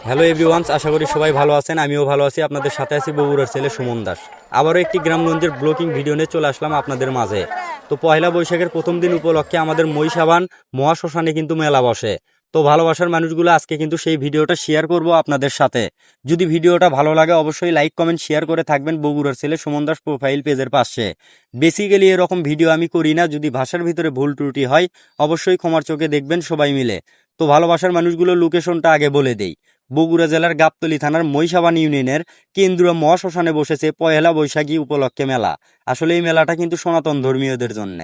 Hello everyone's, আশা করি সবাই ভালো আছেন। আমিও ভালো আছি। আপনাদের সাথে আছি বগুড়ার ছেলে সুমন দাস। আবারও একটি গ্রামগঞ্জের ব্লকিং ভিডিও নিয়ে চলে আসলাম আপনাদের মাঝে। তো পয়লা বৈশাখের প্রথম দিন উপলক্ষে আমাদের মহিষাবান মহাশ্মশানে কিন্তু মেলা বসে। তো ভালোবাসার মানুষগুলো আজকে কিন্তু সেই ভিডিওটা শেয়ার করব আপনাদের সাথে। যদি ভিডিওটা ভালো লাগে অবশ্যই লাইক কমেন্ট শেয়ার করে থাকবেন বগুড়ার ছেলে সুমন দাস প্রোফাইল পেজের পাশে। বেসিক্যালি এরকম ভিডিও আমি করি না, যদি ভাষার ভিতরে ভুল ত্রুটি হয় অবশ্যই ক্ষমার চোখে দেখবেন সবাই মিলে। তো ভালোবাসার মানুষগুলো লোকেশনটা আগে বলে দেই। বগুড়া জেলার গাবতলী থানার মহিষাবান ইউনিয়নের কেন্দ্রীয় মহাশ্মশানে বসেছে পয়লা বৈশাখী উপলক্ষে মেলা। আসলে এই মেলাটা কিন্তু সনাতন ধর্মীয়দের জন্য।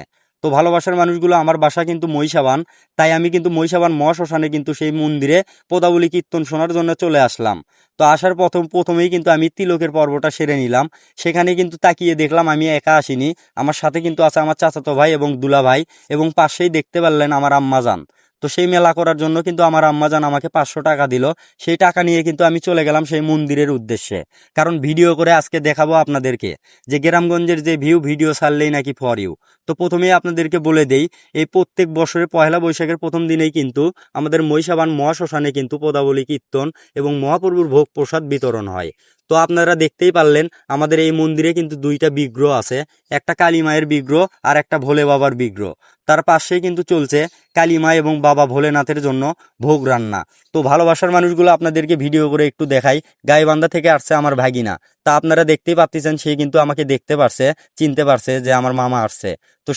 তো ভালোবাসার মানুষগুলো, আমার বাসা কিন্তু মহিষাবান, তাই আমি কিন্তু মহিষাবান মহাশ্মশানে কিন্তু সেই মন্দিরে পদাবলী কীর্তন শোনার জন্য চলে আসলাম। তো আসার প্রথমেই কিন্তু আমি তিলকের পর্বটা সেরে নিলাম। সেখানে কিন্তু তাকিয়ে দেখলাম আমি একা আসিনি, আমার সাথে কিন্তু আছে আমার চাচাতো ভাই এবং দুলা ভাই, এবং পাশেই দেখতে পারলেন আমার আম্মাজান। তো সেই মেলা করার জন্য কিন্তু আমার আম্মাজান আমাকে 500 টাকা দিল। সেই টাকা নিয়ে কিন্তু আমি চলে গেলাম সেই মন্দিরের উদ্দেশ্যে, কারণ ভিডিও করে আজকে দেখাবো আপনাদেরকে যে গ্রামগঞ্জের যে ভিডিও ছাড়লেই নাকি ফর ইউ। তো প্রথমেই আপনাদেরকে বলে দেই, এই প্রত্যেক বছরে পয়লা বৈশাখের প্রথম দিনেই কিন্তু আমাদের মহিষাবান মহাশ্মশানে কিন্তু পদাবলী কীর্তন এবং মহাপ্রভুর ভোগ প্রসাদ বিতরণ হয়। তো আপনারা দেখতেই পারলেন আমাদের এই মন্দিরে কিন্তু দুইটা বিগ্রহ আছে, একটা কালী মায়ের বিগ্রহ আর একটা ভোলে বাবার বিগ্রহ। তার পাশেই কিন্তু চলছে কালীমা এবং বাবা ভোলেনাথের জন্য ভোগ রান্না। তো ভালোবাসার মানুষগুলো আপনাদেরকে ভিডিও করে একটু দেখাই। গাইবান্ধা থেকে আসছে আমার ভাগিনা, তা আপনারা দেখতেই পাচ্ছেন সে কিন্তু আমাকে দেখতে পারছে, চিনতে পারছে যে আমার মামা আসছে। তো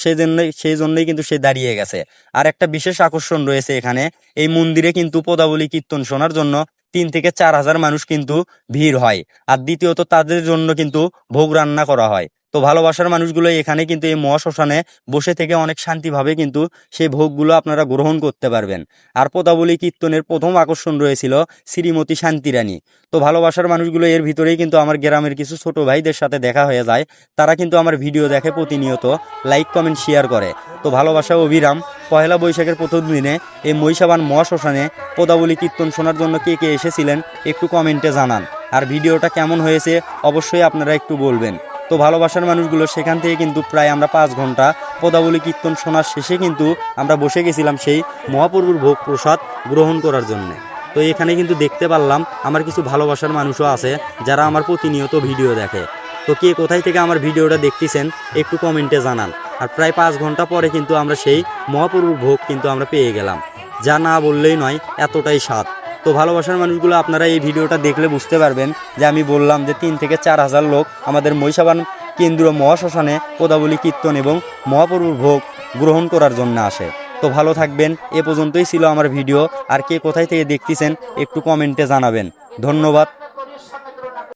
সেই জন্যই কিন্তু সে দাঁড়িয়ে গেছে। আর একটা বিশেষ আকর্ষণ রয়েছে এখানে, এই মন্দিরে কিন্তু পদাবলী কীর্তন শোনার জন্য 3 থেকে 4 হাজার মানুষ কিন্তু ভিড় হয়। আর দ্বিতীয়ত তাদের জন্য কিন্তু ভোগ রান্না করা হয়। তো ভালোবাসার মানুষগুলো এখানে কিন্তু এই মহাশ্মশানে বসে থেকে অনেক শান্তিভাবে কিন্তু সেই ভোগগুলো আপনারা গ্রহণ করতে পারবেন। আর পদাবলী কীর্তনের প্রথম আকর্ষণ রয়েছিল শ্রীমতী শান্তিরানী। তো ভালোবাসার মানুষগুলো এর ভিতরেই কিন্তু আমার গ্রামের কিছু ছোট ভাইদের সাথে দেখা হয়ে যায়। তারা কিন্তু আমার ভিডিও দেখে প্রতিনিয়ত, লাইক কমেন্ট শেয়ার করে। তো ভালোবাসা অবিরাম। পয়লা বৈশাখের প্রথম দিনে এই মহিষাবান মহাশ্মশানে পদাবলী কীর্তন শোনার জন্য কে কে এসেছিলেন একটু কমেন্টে জানান। আর ভিডিওটা কেমন হয়েছে অবশ্যই আপনারা একটু বলবেন। তো ভালোবাসার মানুষগুলো সেখান থেকে কিন্তু প্রায় আমরা 5 ঘন্টা পদাবলী কীর্তন শোনার শেষে কিন্তু আমরা বসে গেছিলাম সেই মহাপ্রভুর ভোগ প্রসাদ গ্রহণ করার জন্য। তো এখানে কিন্তু দেখতে পারলাম আমার কিছু ভালোবাসার মানুষও আছে যারা আমার প্রতিনিয়ত ভিডিও দেখে। তো কে কোথায় থেকে আমার ভিডিওটা দেখতেছেন একটু কমেন্টে জানান। আর প্রায় 5 ঘন্টা পরে কিন্তু আমরা সেই মহাপ্রভুর ভোগ কিন্তু আমরা পেয়ে গেলাম, যা না বললেই নয়, এতটাই স্বাদ। তো ভালোবাসার মানুষগুলো আপনারা এই ভিডিওটা দেখলে বুঝতে পারবেন যে আমি বললাম যে 3 থেকে 4 হাজার লোক আমাদের মহিষাবান কেন্দ্রীয় মহাশ্মশানে পদাবলী কীর্তন এবং মহাপ্রভুর ভোগ গ্রহণ করার জন্য আসে। তো ভালো থাকবেন। এ পর্যন্তই ছিল আমার ভিডিও। আর কে কোথায় থেকে দেখতেছেন একটু কমেন্টে জানাবেন। ধন্যবাদ।